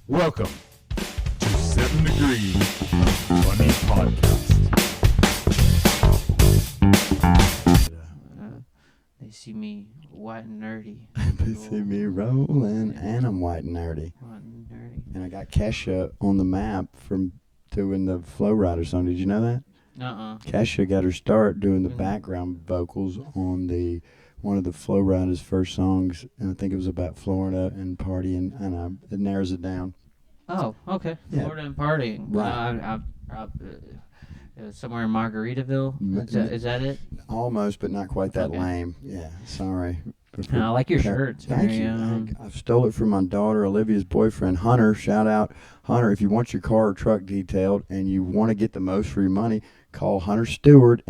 Welcome to 7 Degrees Funny Podcast. They see me white and nerdy. They see me rolling, and I'm white and nerdy. White and nerdy. And I got Kesha on the map from doing the Flow Rider song. Did you know that? Kesha got her start doing the background vocals on one of the Flow Riders' first songs, and I think it was about Florida and partying, and it narrows it down. Oh, okay. Yeah. Florida and partying. Right. Somewhere in Margaritaville. Is that it? Almost, but not quite that Okay. lame. Yeah, sorry. I like your shirt. It's Thank very, you. I stole it from my daughter, Olivia's boyfriend, Hunter. Shout out, Hunter. If you want your car or truck detailed and you want to get the most for your money, call Hunter Stewart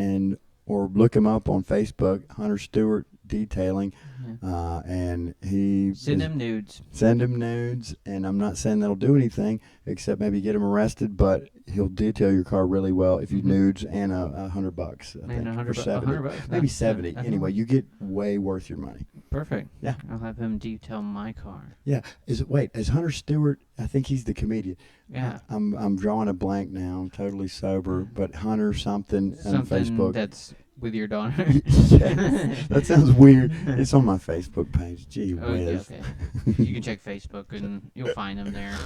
or look him up on Facebook, Hunter Stewart Detailing. And he Send him nudes. Send him nudes, and I'm not saying that'll do anything except maybe get him arrested, but he'll detail your car really well if you nudes and $100. I think, or 70. $100. Maybe 70. Anyway, you get way worth your money. Perfect. Yeah. I'll have him detail my car. Yeah. Is Hunter Stewart? I think he's the comedian. Yeah. I'm drawing a blank now. I'm totally sober, but Hunter something on Something Facebook. that's with your daughter. Yes. That sounds weird. It's on my Facebook page. Gee whiz. Okay. You can check Facebook and you'll find him there.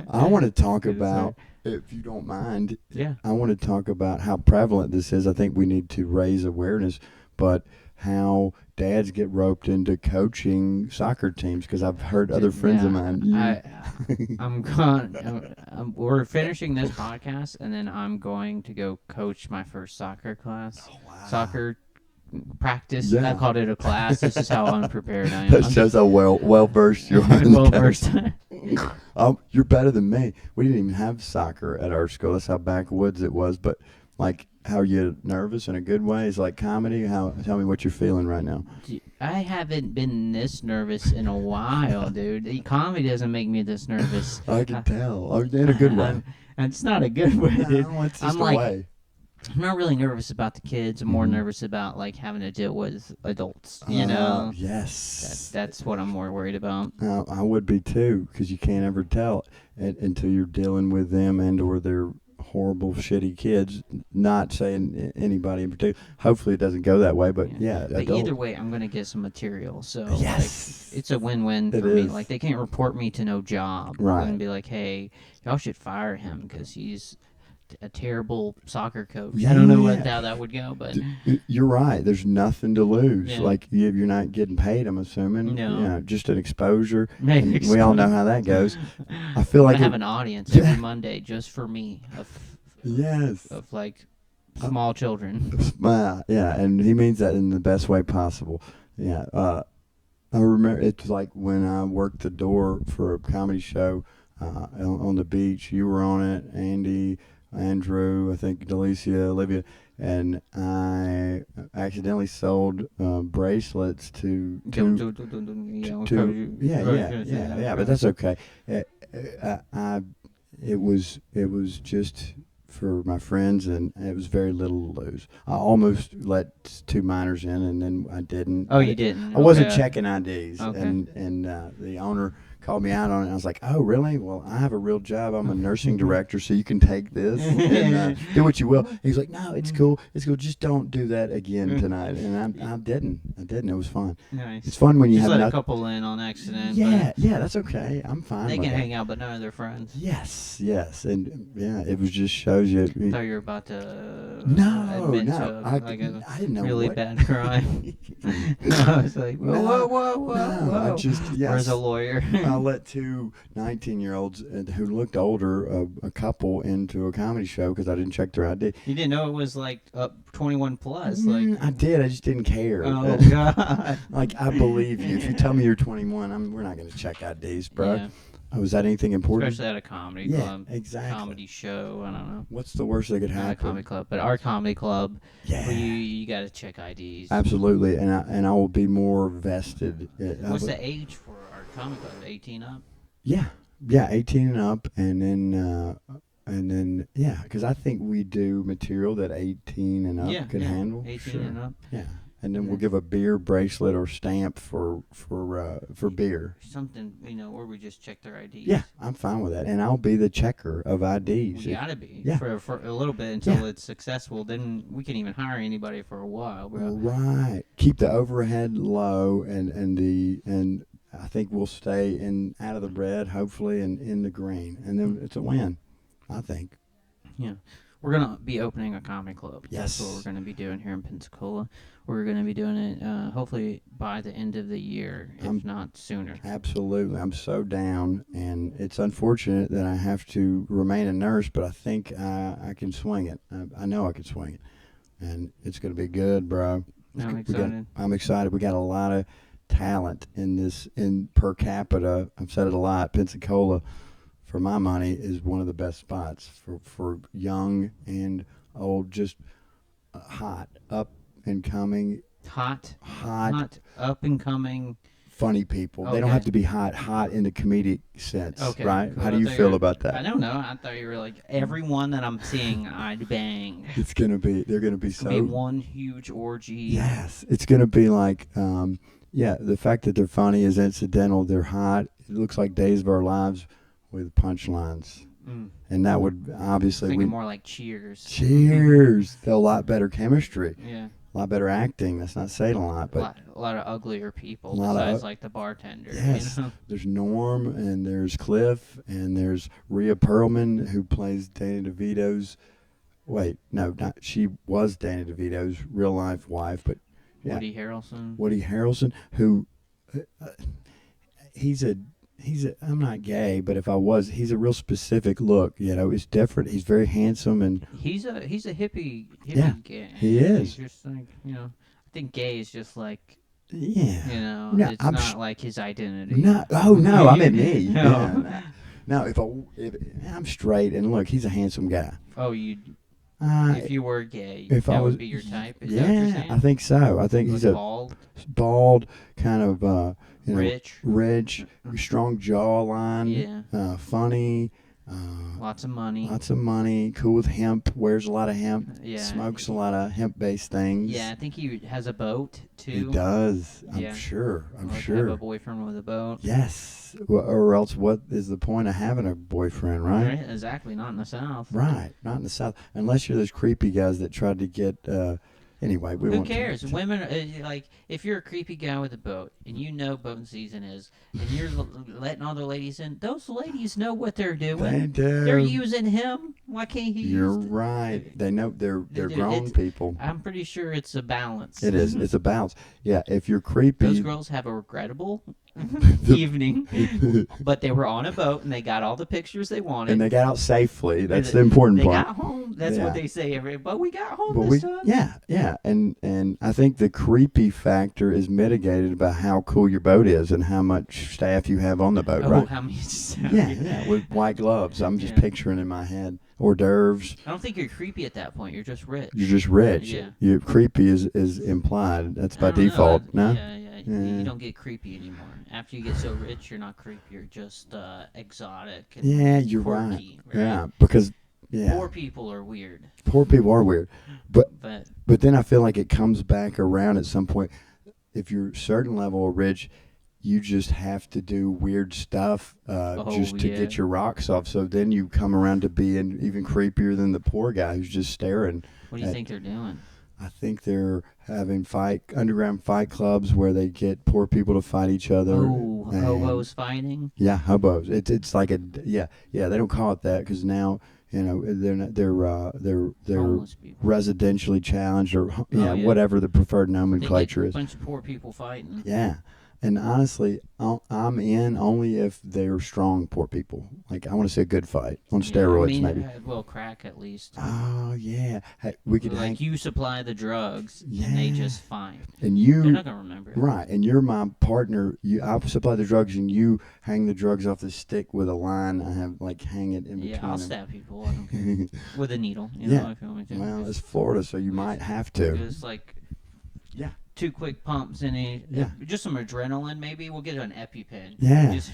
I want to talk Good about, if you don't mind, Yeah. I want to talk about how prevalent this is. I think we need to raise awareness, but how dads get roped into coaching soccer teams, because I've heard other friends of mine. We're finishing this podcast, and then I'm going to go coach my first soccer class. Oh, wow. Soccer practice. Yeah. I called it a class. This is how unprepared I am. That shows how well versed you are. well versed. You're better than me. We didn't even have soccer at our school. That's how backwoods it was. But like, how are you nervous in a good way? Is like comedy? Tell me what you're feeling right now. I haven't been this nervous in a while, dude. The comedy doesn't make me this nervous. I can tell. In a good way. It's not a good way, dude. No, it's just I'm a like, way. I'm not really nervous about the kids. I'm more nervous about like having to deal with adults. You know. Yes. That's what I'm more worried about. I would be too, because you can't ever tell until you're dealing with them or their horrible, shitty kids. Not saying anybody in particular. Hopefully it doesn't go that way, but yeah. But either way, I'm gonna get some material. So yes, like, it's a win-win for me. Like, they can't report me to no job. Right. And be like, hey, y'all should fire him because he's a terrible soccer coach. Yeah. I don't know how that would go, but you're right. There's nothing to lose. Yeah. Like, you're not getting paid, I'm assuming. No. Yeah, just an exposure. Maybe And we all know how that goes. I feel like I have an audience every Monday just for me of like small children. Yeah, and he means that in the best way possible. Yeah. I remember it's like when I worked the door for a comedy show on the beach. You were on it, Andy, Andrew, I think Delicia, Olivia, and I accidentally sold bracelets to but that's okay. It was just for my friends, and it was very little to lose. I almost let two minors in, and then I didn't. Oh, you didn't? I wasn't Okay. checking IDs, and the owner called me out on it. I was like, "Oh, really? Well, I have a real job. I'm a nursing director, so you can take this and do what you will." He's like, "No, it's cool. It's cool. Just don't do that again tonight." And I didn't. It was fun. Nice. It's fun when you just have let a couple in on accident. Yeah, that's okay. I'm fine. They with can that. hang out, but none of their friends. Yes, and it was just shows you. I thought you were about to admit to I didn't know really what. bad crime. I was like, whoa. I just Where's a lawyer? I let two 19-year-olds who looked older, a couple, into a comedy show because I didn't check their ID. You didn't know it was like 21 plus. I did. I just didn't care. Oh God! Like, I believe you. If you tell me you're 21, we're not going to check IDs, bro. Yeah. Oh, was that anything important? Especially at a comedy Yeah, club. exactly. Comedy show. I don't know. What's the worst that could Not a happen? comedy club, but our comedy club. Yeah. Where you got to check IDs. Absolutely, and I will be more vested. What's the age for our comedy club? 18 up. Yeah, 18 and up, and then because I think we do material that 18 and up can handle. 18 Sure. and up. Yeah, and then we'll give a beer bracelet or stamp for beer. Something, or we just check their IDs. Yeah, I'm fine with that, and I'll be the checker of IDs. We gotta be Yeah. for a little bit until Yeah. it's successful. Then we can even hire anybody for a while, bro. Right. Keep the overhead low, and I think we'll stay out of the red, hopefully, and in the green, and then it's a win. I think. Yeah. We're gonna be opening a comedy club. Yes. That's what we're gonna be doing here in Pensacola. We're gonna be doing it hopefully by the end of the year, if not sooner. Absolutely. I'm so down, and it's unfortunate that I have to remain a nurse, but I think I can swing it. I know I can swing it, and it's going to be good, bro. I'm excited. I'm excited. We got a lot of talent in per capita. I've said it a lot. Pensacola, for my money, is one of the best spots for young and old, just hot, up and coming. Hot, up and coming. Funny people. Okay. They don't have to be hot in the comedic sense, Okay, right? cool. How do you feel about that? I don't know. I thought you were like, everyone that I'm seeing, I'd bang. They're gonna be It's so. gonna be one huge orgy. Yes, it's gonna be like, the fact that they're funny is incidental. They're hot. It looks like Days of Our Lives with punchlines, and that would obviously Thinking more like Cheers. Cheers. A lot better chemistry. Yeah. A lot better acting. That's not saying a lot, but A lot of uglier people A lot of besides like the bartender. yes. There's Norm, and there's Cliff, and there's Rhea Perlman, who plays Danny DeVito's. Wait, no, not she was Danny DeVito's real life wife, but yeah, Woody Harrelson. Woody Harrelson, who he's a. I'm not gay, but if I was, he's a real specific look. It's different. He's very handsome, and He's a hippie Yeah, gay. he is. He's just like, I think gay is just like, yeah. No, it's I'm not like his identity. No, oh no, I meant me. No. Yeah, no, if I'm straight, and look, he's a handsome guy. Oh, if you were gay, if that I was, would be your type? Is that what you're yeah, saying? I think so. I think Like he's a bald, kind of rich, strong jawline, funny, lots of money. cool with hemp, wears a lot of hemp, Yeah. smokes a lot of hemp-based things. Yeah, I think he has a boat too. He does. Yeah. I'm sure. Have a boyfriend with a boat. Yes. Or else, what is the point of having a boyfriend, right? Exactly. Not in the South. Right. Not in the South, unless you're those creepy guys that tried to get. Anyway, Who cares? Women, like, if you're a creepy guy with a boat and you know boating season is, and you're letting all the ladies in, those ladies know what they're doing. They do. They're using him. Why can't he You're use right. They know they're Dude, grown people. I'm pretty sure it's a balance. It is. It's a balance. Yeah. If you're creepy, Those girls have a regrettable evening, but they were on a boat and they got all the pictures they wanted. and they got out safely. That's the important They part. got home. That's Yeah. what they say. But we got home But this time. yeah, and I think the creepy factor is mitigated by how cool your boat is and how much staff you have on the boat, Oh, right? how many? Yeah, with white gloves. I'm just Yeah. picturing in my head hors d'oeuvres. I don't think you're creepy at that point. You're just rich. You're just rich. Yeah. You're creepy is implied. That's by I don't know. default. No. Yeah. Yeah. You don't get creepy anymore. After you get so rich, you're not creepy. You're just exotic. And Yeah, you're quirky, right. Yeah, because Poor people are weird. poor people are weird, but But then I feel like it comes back around at some point. If you're a certain level of rich, you just have to do weird stuff just to get your rocks off. So then you come around to being even creepier than the poor guy who's just staring. what do you think they're doing? I think they're having underground fight clubs where they get poor people to fight each other. Oh, and- hobos fighting? Yeah, hobos. It's like they don't call it that because now they're not, they're Homeless people. residentially challenged or yeah. whatever the preferred They get nomenclature a is. bunch of poor people fighting. Yeah. And honestly, I'm in only if they're strong poor people. Like, I want to see a good fight on steroids, maybe. Well, crack at least. Oh, yeah. Hey, we could hang. Like you supply the drugs, and they Yeah. just fine. And They're you, not gonna remember. right, and you're my partner. I supply the drugs, and you hang the drugs off the stick with a line. I have, hang it in between Yeah, I'll them. stab people. I don't care. With a needle. Yeah. If you want me to. Well, it's Florida, so you might have to. Just like, Yeah. 2 quick pumps and just some adrenaline. Maybe we'll get an EpiPen. Yeah. Just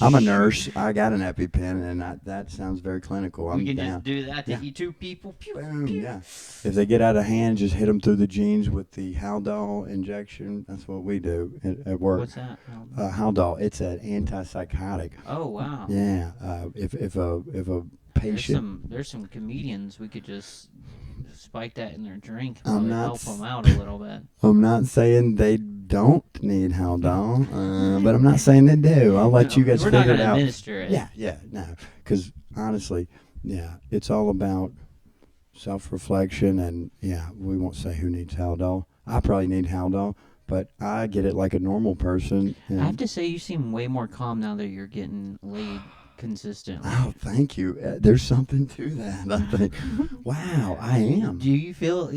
I'm a shoot. nurse. I got an EpiPen, and that sounds very clinical. We I'm can down. just do that to Yeah. eat 2 people. Pew, Boom, pew. yeah. If they get out of hand, just hit them through the jeans with the Haldol injection. That's what we do at work. What's that? Haldol. It's an antipsychotic. Oh wow. Yeah. If a patient. There's some comedians we could just spike that in their drink. I'm Probably not help them out a little bit. I'm not saying they don't need Haldol, but I'm not saying they do. I'll let you guys We're not figure it gonna out. administer it. Yeah, no. Because honestly, yeah, it's all about self-reflection, and yeah, we won't say who needs Haldol. I probably need Haldol, but I get it like a normal person. I have to say, you seem way more calm now that you're getting laid consistently. Oh, thank you. There's something to that. I think. Wow, I am. Do you feel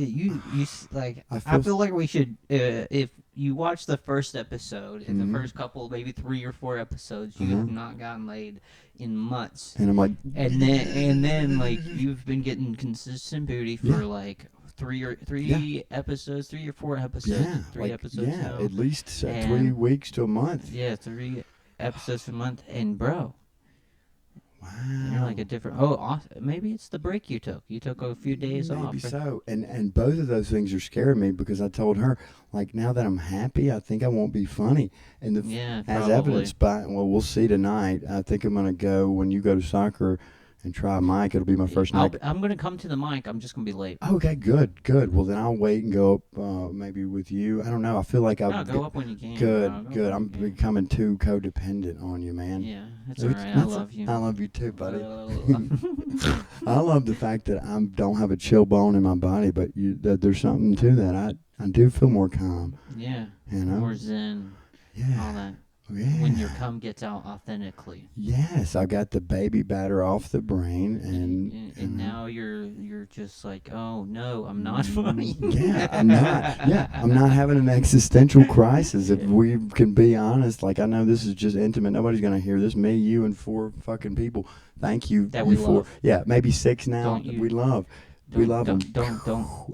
like? I feel like we should. If you watch the first episode, in the first couple, maybe 3 or 4 episodes, you have not gotten laid in months, And I'm like, and then like you've been getting consistent booty for like 3 or 4 episodes, yeah, 3 like, episodes. yeah, now. at least 3 And- weeks to a month. Yeah, 3 episodes a month, and bro. Wow. You're like a different. Maybe it's the break you took. You took a few days off. Maybe so. And both of those things are scaring me because I told her, like, now that I'm happy, I think I won't be funny. And Yeah, as probably. evidenced by, well, we'll see tonight. I think I'm going to go, when you go to soccer and try a mic, it'll be my first night. I'm gonna come to the mic. I'm just gonna be late. Okay, good. Well, then I'll wait and go up maybe with you. I don't know. I feel like No, I'll go up when you can. Good. No, go Good. up I'm when you can. becoming too codependent on you, man. Yeah, that's all right. I love you. I love you too, buddy. I love the fact that I don't have a chill bone in my body, but that there's something to that. I do feel more calm. Yeah. You know? More zen. Yeah. All that. Yeah. When your cum gets out authentically. Yes, I got the baby batter off the brain, And now you're just like, oh no, I'm not funny. Yeah, I'm not. Yeah, I'm not having an existential crisis. If we can be honest, like I know this is just intimate. Nobody's gonna hear this. Me, you, and 4 fucking people. Thank you. That we you 4. love. Yeah, maybe 6 now. Don't you- We love. We love them. Don't.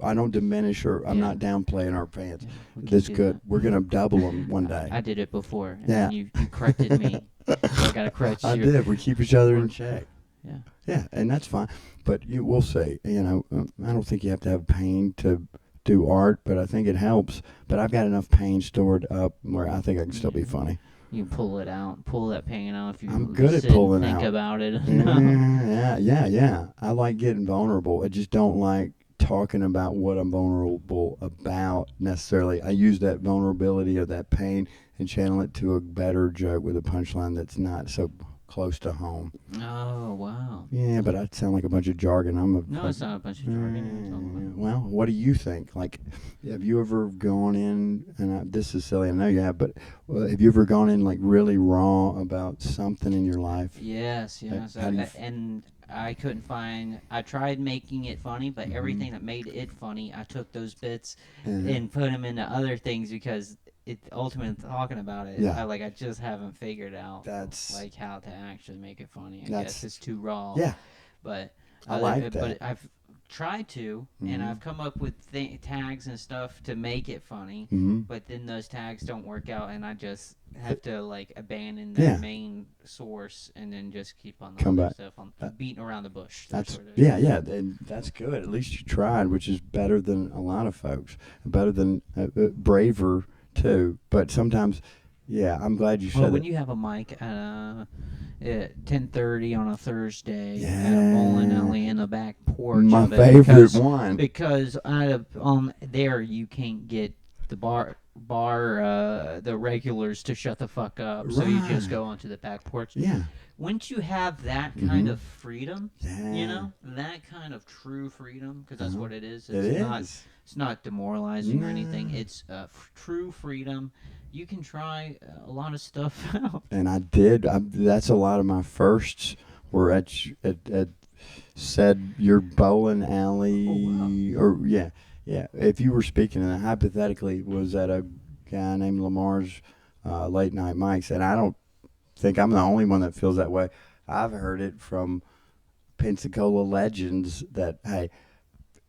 I don't diminish or I'm Yeah. not downplaying our fans. We can That's do good. that. We're gonna double them one day. I did it before. And Yeah. then you corrected me. So I gotta correct you. I did. We keep each other in We're- check. Yeah. Yeah, and that's fine. But we'll see. You know, I don't think you have to have pain to do art, but I think it helps. But I've got enough pain stored up where I think I can still be funny. You can pull it out, pull that pain out if you I'm good at sit and pulling think out. about it. Yeah. I like getting vulnerable. I just don't like talking about what I'm vulnerable about necessarily. I use that vulnerability or that pain and channel it to a better joke with a punchline that's not so close to home. Oh, wow. Yeah, but I sound like a bunch of jargon. No, it's not a bunch of jargon. Well, what do you think? Like, have you ever gone in, and this is silly, I know you have, but have you ever gone in like really raw about something in your life? Yes. how do you And I couldn't find. I tried making it funny, but Mm-hmm. everything that made it funny, I took those bits And- and put them into other things because it ultimately talking about it. Yeah. I just haven't figured out That's like how to actually make it funny. I That's- guess it's too raw. yeah. But I like that. But I've tried to, and Mhm. I've come up with tags and stuff to make it funny. Mm-hmm. But then those tags don't work out, and I just have to like abandon that Yeah. main source and then just keep on the Come other back. stuff on That- beating around the bush. That's what it is. yeah, and that's good. At least you tried, which is better than a lot of folks. Better than braver too. But sometimes, yeah, I'm glad you said Well, when it. you have a mic at 10:30 on a Thursday at Yeah. a bowling alley in the back porch, My of it favorite one. because out of there you can't get the the regulars to shut the fuck up, so you just Right. go onto the back porch. Yeah. Once you have that kind Mhm. of freedom, Yeah. you know, that kind of true freedom, because that's Uh-huh. what it is. It It's not. is. It's not demoralizing or anything. No. It's true freedom. You can try a lot of stuff out. And I did. That's a lot of my firsts were at said your bowling alley, Oh, or yeah. If you were speaking, and hypothetically, was at a guy named Lamar's late night mics, and I don't think I'm the only one that feels that way. I've heard it from Pensacola legends that hey,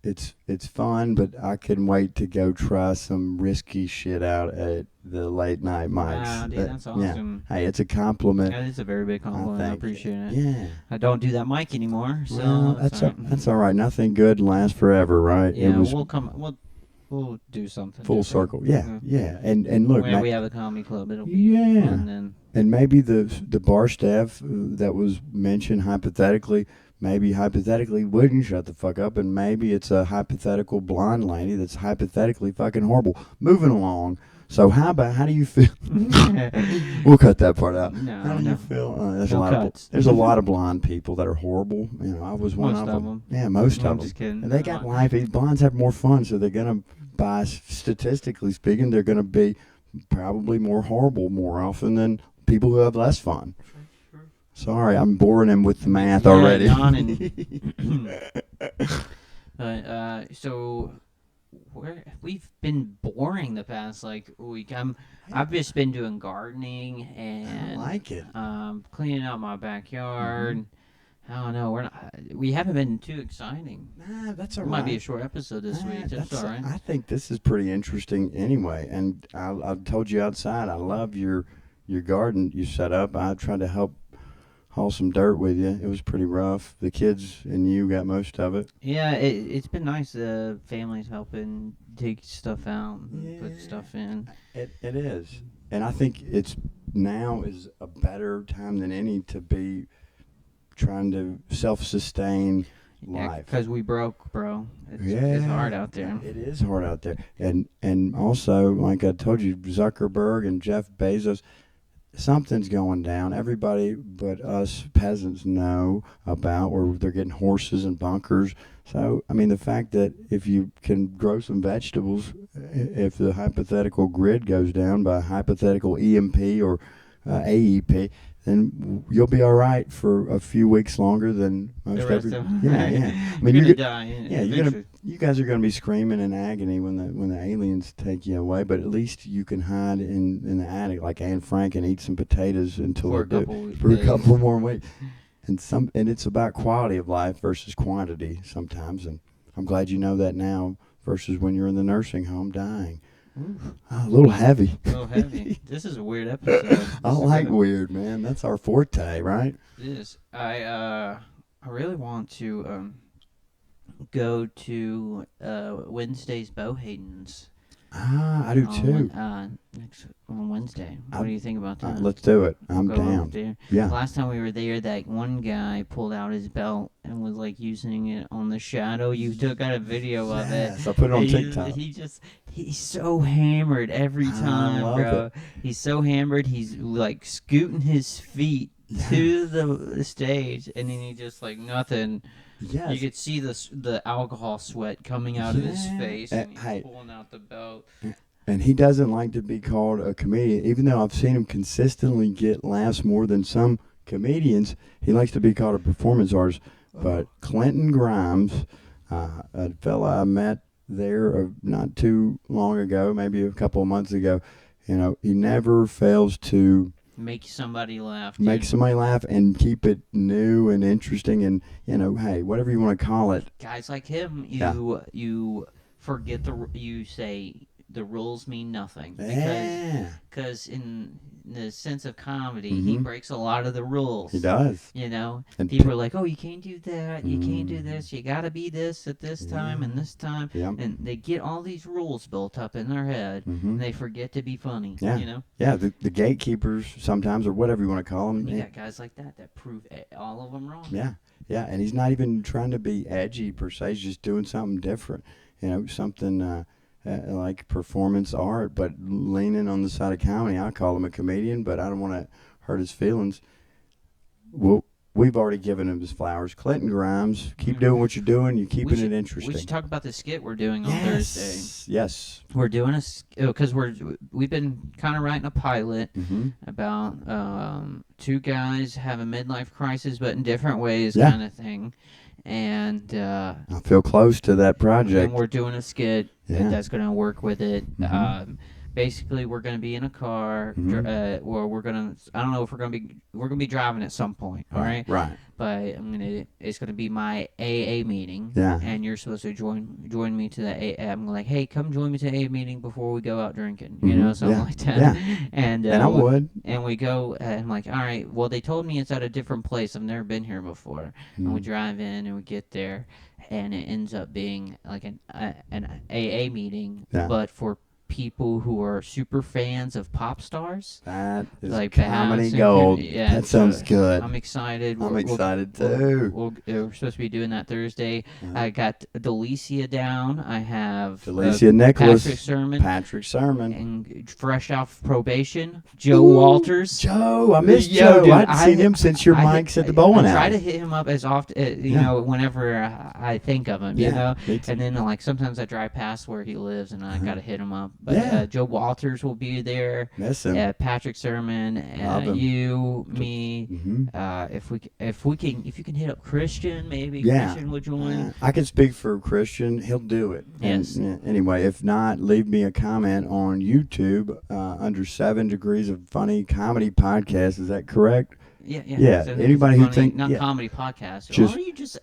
it's fun, but I couldn't wait to go try some risky shit out at the late night mics. Wow, dude, that's Yeah. awesome. Hey, it's a compliment. That is a very big compliment. I think. appreciate it. Yeah. I don't do that mic anymore, so Well, it's all right. that's all right. Nothing good lasts forever, right? Yeah, It was we'll do something full different. circle. Yeah. And look, Where we have a comedy club, it'll be yeah. fun then. And maybe the bar staff that was mentioned hypothetically, maybe hypothetically wouldn't shut the fuck up, and maybe it's a hypothetical blonde lady that's hypothetically fucking horrible. Moving along. So how do you feel? We'll cut that part out. No, How do no. you feel? No cuts. There's a lot of blonde people that are horrible. You know, I was one Most of of them. 'em. Yeah, most I'm of them. just kidding. And they got life. Blondes have more fun, so they're gonna, by statistically speaking, they're gonna be probably more horrible more often than people who have less fun. Sorry, I'm boring him with the math already. So we've been boring the past week. I've just been doing gardening I and like it. cleaning out my backyard. I don't know. We haven't been too exciting. Nah, that's all It right. might be a short episode this week. That's all right. I think this is pretty interesting anyway. And I've told you outside, I love your garden you set up. I tried to help haul some dirt with you. It was pretty rough. The kids and you got most of it. Yeah, it's been nice. The family's helping dig stuff out and put stuff in. It is. And I think now is a better time than any to be trying to self-sustain life. Because we broke, bro. It's hard out there. It is hard out there. And also, like I told you, Zuckerberg and Jeff Bezos, something's going down. Everybody but us peasants know about where they're getting horses and bunkers. So, I mean, the fact that if you can grow some vegetables, if the hypothetical grid goes down by hypothetical EMP or AEP, then you'll be all right for a few weeks longer than most everybody. Yeah. I mean, you're gonna die. you guys are gonna be screaming in agony when the aliens take you away. But at least you can hide in the attic like Anne Frank and eat some potatoes until for a couple more weeks. And it's about quality of life versus quantity sometimes. And I'm glad you know that now versus when you're in the nursing home dying. A little heavy. A little heavy. This is a weird episode. I like weird, man. That's our forte, right? It is. I really want to go to Wednesday's Bowhayden's. I do too. On Wednesday. What do you think about that? Let's do it. I'm Go down. up there. Yeah. Last time we were there, that one guy pulled out his belt and was using it on the shadow. You got a video of it. Yes, I put it on TikTok. He's so hammered every time, love bro. it. He's so hammered. He's scooting his feet to the stage, and then he just nothing. Yes. You could see the alcohol sweat coming out of his face, and he's hey. pulling out the belt. And he doesn't like to be called a comedian, even though I've seen him consistently get laughs more than some comedians. He likes to be called a performance artist. But Clinton Grimes, a fella I met there not too long ago, maybe a couple of months ago, he never fails to Make somebody laugh. make somebody laugh and keep it new and interesting and, hey, whatever you want to call it. Guys like him, you forget you say the rules mean nothing. Because in the sense of comedy, he breaks a lot of the rules. He does. And people are like, oh, you can't do that, you can't do this, you gotta be this at this time and this time. Yep. And they get all these rules built up in their head, and they forget to be funny. Yeah. Yeah, the gatekeepers sometimes, or whatever you want to call them. You got guys like that prove all of them wrong. Yeah, and he's not even trying to be edgy per se. He's just doing something different. Something like performance art, but leaning on the side of comedy. I call him a comedian, but I don't want to hurt his feelings. Well, we've already given him his flowers. Clinton Grimes, keep doing what you're doing. You're keeping it interesting. We should talk about the skit we're doing on Thursday. Yes. We're doing because we've been kind of writing a pilot about two guys have a midlife crisis, but in different ways, kind of thing. And I feel close to that project. And we're doing a skit that's going to work with it. basically we're gonna be in a car, or I don't know if we're gonna be driving at some point. All right. Right. But it's gonna be my AA meeting. Yeah. And you're supposed to join me to the AA. I'm like, hey, come join me to the AA meeting before we go out drinking. You know, something like that. Yeah. And I would. And we go, and I'm like, all right. Well, they told me it's at a different place. I've never been here before. And we drive in, and we get there, and it ends up being like an AA meeting, but for people who are super fans of pop stars. That is like comedy gold. Yeah, that sounds good. I'm excited. I'm excited too. We're supposed to be doing that Thursday. I got Delicia down. I have Delicia Nicholas, Patrick Sermon, and fresh off probation, Joe Walters. Joe, I missed Joe. Dude, I hadn't seen him since your mics at the bowling alley. I try to hit him up as often, you know, whenever I think of him, you know. And then like sometimes I drive past where he lives, and I gotta hit him up. But Joe Walters will be there. Miss him. Patrick Sermon, you, me. If you can hit up Christian, maybe Christian will join. I can speak for Christian. He'll do it. Yes. And, anyway, if not, leave me a comment on YouTube under 7 Degrees of Funny Comedy Podcast. Is that correct? Yeah. So anybody who think comedy podcast. Just, or you just.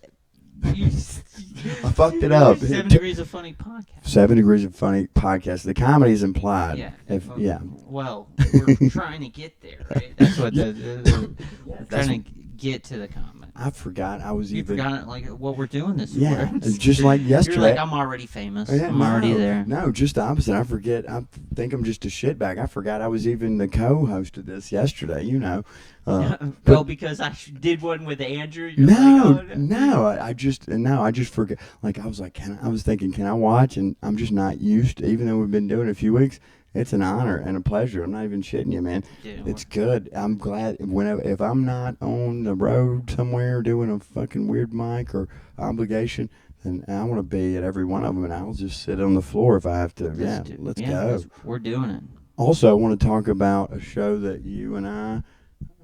I fucked it up. 7 Degrees of Funny Podcast. 7 Degrees of Funny Podcast. The comedy is implied. Yeah. Well, we're trying to get there, right? That's what we're trying to get to the comment. I forgot I was you even. You forgot like what we're doing this for. Yeah, just like yesterday. You're like, I'm already famous. I'm already there. No, just the opposite. I forget. I think I'm just a shitbag. I forgot I was even the co-host of this yesterday. You know. Well, because I did one with Andrew. I just forget. Like I was like, I was thinking, can I watch? And I'm just not used to. Even though we've been doing it a few weeks, it's an honor and a pleasure. I'm not even shitting you, man. Dude, it's good. I'm glad if I'm not on the road somewhere doing a fucking weird mic or obligation, then I want to be at every one of them, and I'll just sit on the floor if I have to. Let's go. We're doing it. Also, I want to talk about a show that you and I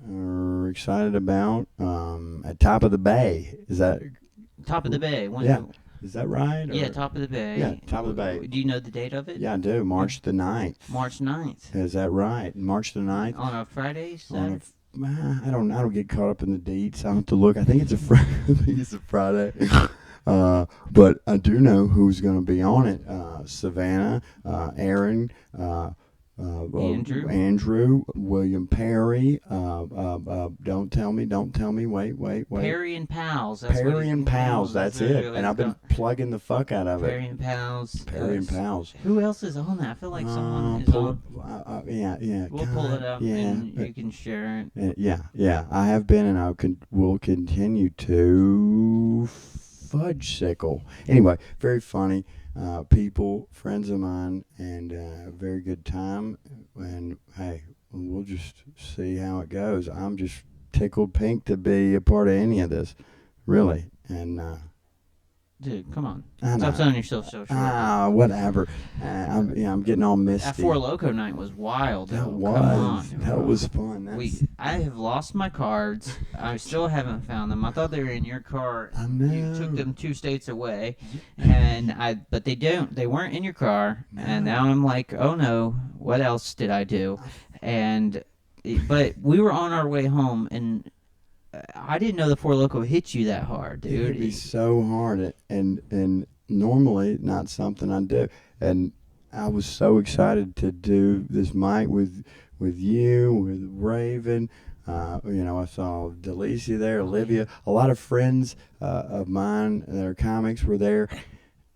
are excited about at Top of the Bay. Is that Top of the Bay? Is that right? Yeah, Top of the Bay. Yeah, Top of the Bay. Do you know the date of it? Yeah, I do. March the 9th. March 9th. Is that right? March the 9th? On a Friday? Saturday? I don't get caught up in the dates. I have to look. I think it's a Friday. But I do know who's going to be on it. Savannah, Aaron, Andrew, William Perry. Don't tell me. Wait. Perry and Pals. Perry and Pals. That's it. And I've been plugging the fuck out of it. Perry and Pals. Who else is on that? I feel like someone is on. Yeah. We'll pull it up and you can share it. Yeah. I have been, and will continue to fudge sickle. Anyway, very funny. People, friends of mine, and a very good time. And hey, we'll just see how it goes. I'm just tickled pink to be a part of any of this, really. And dude, come on, stop selling yourself so short. Whatever. I'm getting all misty. That Four Loko night was wild. That was fun. I have lost my cards. I still haven't found them. I thought they were in your car. I know. You took them 2 states away, but they don't. They weren't in your car. No. And now I'm like, oh no, what else did I do? But we were on our way home, and I didn't know the Four Loko hit you that hard, dude. It hit me so hard, and normally not something I do. And I was so excited to do this mic with you, with Raven. I saw Delicia there, Olivia. A lot of friends of mine that are comics were there.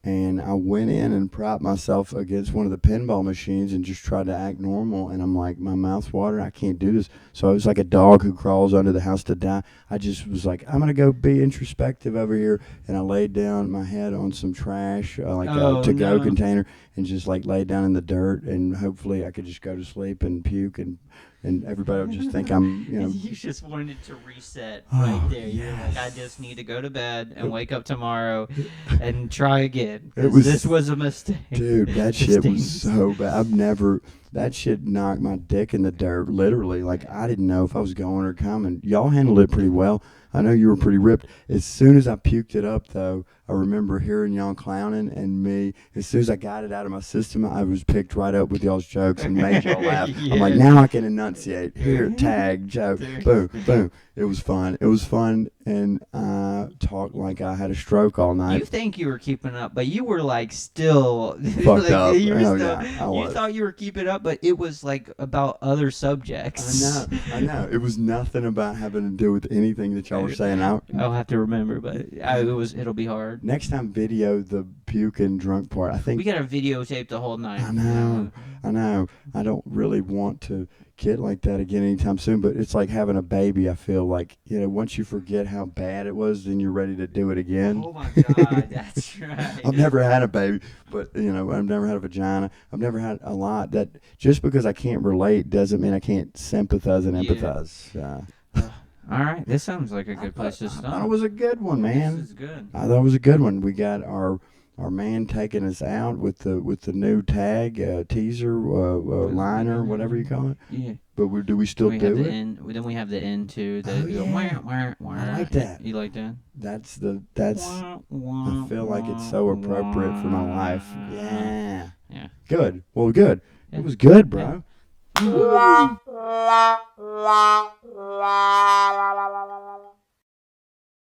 And I went in and propped myself against one of the pinball machines and just tried to act normal. And I'm like, my mouth's watering. I can't do this. So I was like a dog who crawls under the house to die. I just was like, I'm going to go be introspective over here. And I laid down my head on some trash, a to-go container, and just like laid down in the dirt. And hopefully I could just go to sleep and puke and everybody will just think I'm, You just wanted to reset right there. Yes. You're like, I just need to go to bed and wake up tomorrow and try again. This was a mistake. Dude, that shit was so bad. That shit knocked my dick in the dirt, literally. Like, I didn't know if I was going or coming. Y'all handled it pretty well. I know you were pretty ripped. As soon as I puked it up, though, I remember hearing y'all clowning, and me. As soon as I got it out of my system, I was picked right up with y'all's jokes and made y'all laugh. Yeah. I'm like, now I can enunciate. Here, tag, joke, boom, boom. It was fun. It was fun, and I talked like I had a stroke all You night. think you were keeping up, but you were like still Fucked like, up. You, were Oh, still, yeah, I you was. thought you were keeping up, but it was like about other subjects. I know. It was nothing about having to do with anything that y'all were saying. I'll have to remember, but it'll be hard. Next time, video the puke and drunk part. I think. We gotta videotape the whole night. I know. I don't really want to get like that again anytime soon, but it's like having a baby. I feel like, once you forget how bad it was, then you're ready to do it again. Oh my God, that's right. I've never had a baby, but I've never had a vagina. I've never had a lot. That just because I can't relate doesn't mean I can't sympathize and Yeah. empathize. All right, this sounds like a good place to I thought start. it was a good one, man. This is good. I thought it was a good one. We got our man taking us out with the new tag, teaser, liner, whatever you call it. Yeah. But do we still have do the it? end. Then we have the end too. The Oh, we go, yeah. wah, wah, wah. I like that. You like that? That's. Wah, wah, I feel like it's so appropriate for my life. wah. Yeah. Yeah. Good. Well, good. Yeah. It was good, bro. Yeah.